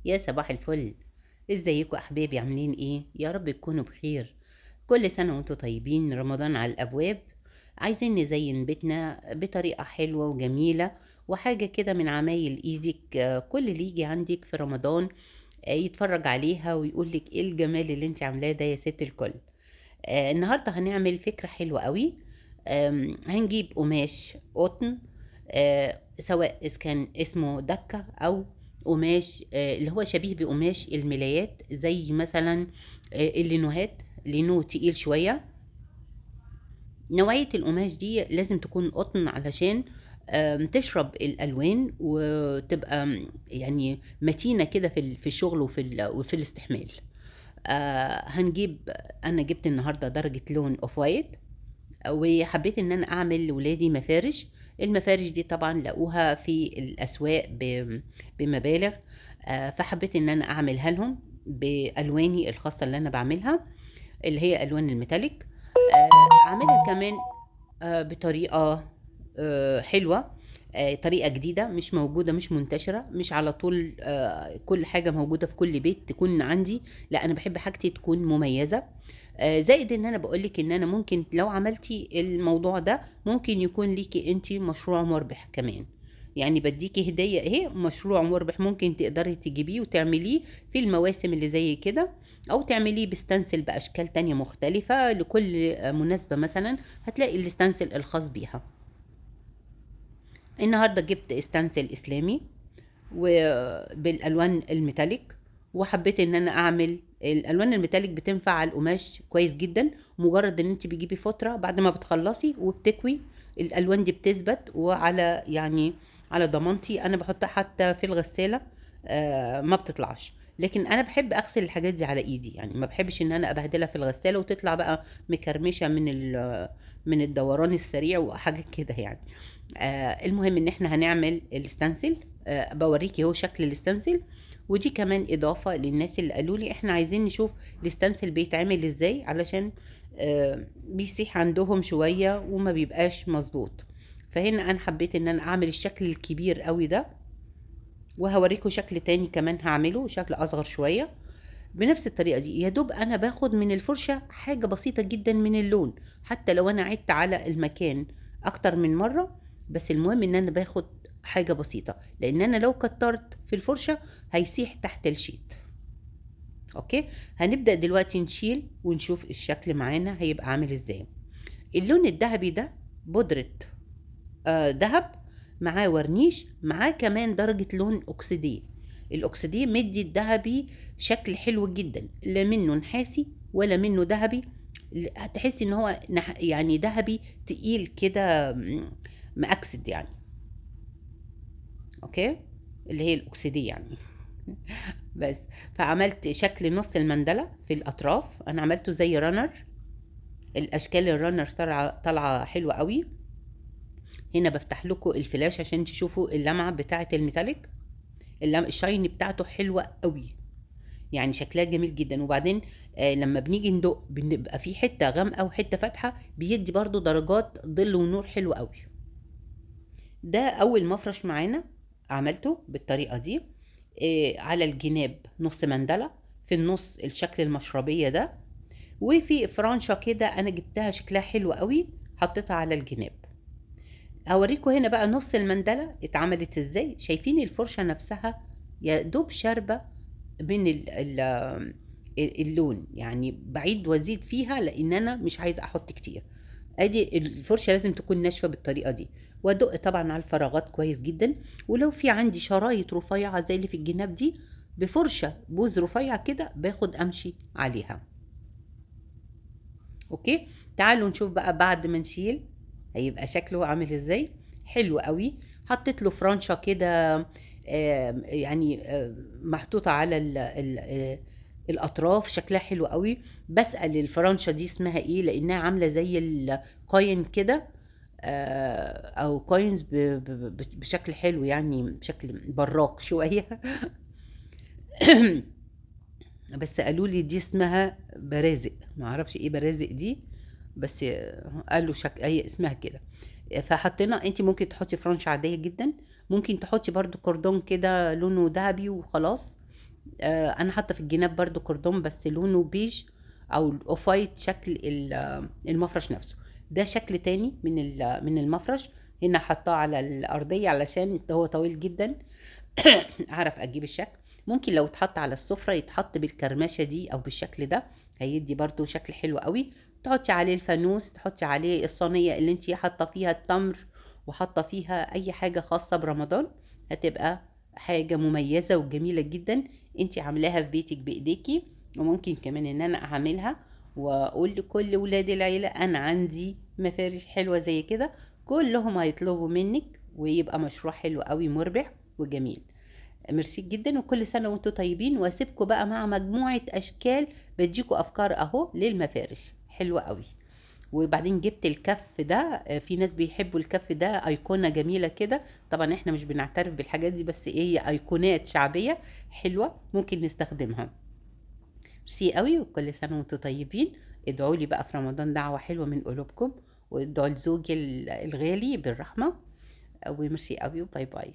يا صباح الفل. ازيكم احبابي؟ عاملين ايه؟ يا رب تكونوا بخير. كل سنة وانتم طيبين، رمضان على الابواب. عايزين نزين بيتنا بطريقة حلوة وجميلة، وحاجة كده من عمايل ايدك. كل اللي يجي عندك في رمضان يتفرج عليها ويقولك ايه الجمال اللي انت عاملاه ده يا ست الكل. النهاردة هنعمل فكرة حلوة قوي. هنجيب قماش قطن، سواء إذا كان اسمه دكة أو قماش اللي هو شبيه بقماش الملايات، زي مثلا اللينوهات، لينو تقيل شوية. نوعية القماش دي لازم تكون قطن علشان تشرب الألوان وتبقى يعني متينة كده في الشغل وفي الاستحمال. هنجيب، أنا جبت النهاردة درجة لون أوف وايت، وحبيت ان انا اعمل لولادي مفارش. المفارش دي طبعا لقوها في الاسواق بمبالغ. فحبيت ان انا اعملها لهم بالواني الخاصه اللي انا بعملها، اللي هي الوان الميتاليك. اعملها كمان بطريقه حلوه، طريقه جديده مش موجوده، مش منتشره، مش على طول كل حاجه موجوده في كل بيت تكون عندي. لا، انا بحب حاجتي تكون مميزه. زائد ان انا بقولك ان انا ممكن لو عملتي الموضوع ده ممكن يكون ليكي انتي مشروع مربح كمان. يعني بديكي هدية اهي، مشروع مربح ممكن تقدري تجيبيه وتعمليه في المواسم اللي زي كده، او تعمليه بستنسل باشكال تانية مختلفة لكل مناسبة. مثلا هتلاقي الستنسل الخاص بيها. النهاردة جبت استنسل اسلامي وبالالوان الميتاليك، وحبيت ان انا اعمل الالوان الميتاليك. بتنفع على القماش كويس جدا، مجرد ان انت بتجيبي فتره بعد ما بتخلصي وبتكوي الالوان دي بتثبت. وعلى يعني على ضمانتي انا بحطها حتى في الغساله، ما بتطلعش. لكن انا بحب اغسل الحاجات دي على ايدي، يعني ما بحبش ان انا ابهدلها في الغساله وتطلع بقى مكرمشه من الدوران السريع وحاجه كده يعني. المهم ان احنا هنعمل الستانسل. بوريكي هو شكل الستانسل. ودي كمان اضافة للناس اللي قالوا لي احنا عايزين نشوف الستانسل بيتعمل ازاي، علشان بيسيح عندهم شوية وما بيبقاش مظبوط. فهنا انا حبيت ان انا اعمل الشكل الكبير قوي ده، وهوريكم شكل تاني كمان هعمله شكل اصغر شوية بنفس الطريقة دي. يا دوب انا باخد من الفرشة حاجة بسيطة جدا من اللون، حتى لو انا عدت على المكان اكتر من مرة. بس المهم ان انا باخد حاجة بسيطة، لان انا لو كترت في الفرشة هيسيح تحت الشيت. اوكي، هنبدأ دلوقتي نشيل ونشوف الشكل معانا هيبقى عامل ازاي. اللون الذهبي ده بودرة دهب، معاه ورنيش، معاه كمان درجة لون أكسديه. الأكسديه مدي الذهبي شكل حلو جدا، لا منه نحاسي ولا منه ذهبي. هتحسي ان هو يعني ذهبي تقيل كده، مأكسد يعني. اوكي، اللي هي الأكسديه يعني. بس فعملت شكل نص المندلة في الأطراف، أنا عملته زي رانر. الأشكال الرانر طالعة حلوة قوي. هنا بفتح لكم الفلاش عشان تشوفوا اللمعة بتاعة الميتاليك. الشاين بتاعته حلوة قوي، يعني شكلها جميل جدا. وبعدين لما بنيجي ندق بنبقى في حتة غامقة وحتة فاتحة، بيدي برضو درجات ظل ونور حلو قوي. ده اول مفرش معانا، عملته بالطريقة دي. على الجناب نص مندلة، في النص الشكل المشربية ده، وفي فرانشة كده انا جبتها شكلها حلو قوي حطيتها على الجناب. هوريكم هنا بقى نص المندلة اتعملت ازاي. شايفين الفرشة نفسها يا دوب شاربة من اللون، يعني بعيد وازيد فيها لان انا مش عايزه احط كتير. ادي الفرشه لازم تكون ناشفه بالطريقه دي. وادق طبعا على الفراغات كويس جدا. ولو في عندي شرايط رفيعه زي اللي في الجناب دي، بفرشه بوز رفيع كده باخد امشي عليها. اوكي، تعالوا نشوف بقى بعد ما نشيل هيبقى شكله عامل ازاي. حلو قوي. حطيت له فرنشة كده، يعني محطوطة على الأطراف، شكلها حلو قوي. بسأل الفرنشة دي اسمها ايه، لأنها عاملة زي الكوين كده، أو كوينز بشكل حلو، يعني بشكل براق شوية. بس قالوا لي دي اسمها برازق، ما اعرفش ايه برازق دي، بس قالوا اي اسمها كده. فحطينا، انت ممكن تحطي فرنش عاديه جدا، ممكن تحطي برضو كوردون كده لونه ذهبي وخلاص. انا حاطه في الجناب برضو كردون بس لونه بيج او الاوف وايت، شكل المفرش نفسه. ده شكل تاني من المفرش. هنا حطاه على الارضيه علشان هو طويل جدا. اعرف اجيب الشكل. ممكن لو اتحط على السفرة يتحط بالكرمشة دي او بالشكل ده، هيدي برضو شكل حلو قوي. تحطي عليه الفانوس، تحطي عليه الصينية اللي انتي حاطة فيها التمر وحاطة فيها اي حاجة خاصة برمضان، هتبقى حاجة مميزة وجميلة جدا. انتي عاملاها في بيتك بايديكي، وممكن كمان ان انا اعملها واقول لكل ولاد العيلة انا عندي مفارش حلوة زي كده، كلهم هيطلبوا منك ويبقى مشروع حلو قوي مربح وجميل. ميرسي جدا، وكل سنة وانتم طيبين، واسيبكم بقى مع مجموعة اشكال بديكوا افكار اهو للمفارش حلوة قوي. وبعدين جبت الكف ده، في ناس بيحبوا الكف ده، ايقونة جميلة كده. طبعا احنا مش بنعترف بالحاجات دي، بس ايه، هي ايقونات شعبية حلوة ممكن نستخدمها. ميرسي قوي، وكل سنة وانتم طيبين. ادعوا لي بقى في رمضان دعوة حلوة من قلوبكم، وادعوا لزوجي الغالي بالرحمة. وميرسي قوي، وباي باي.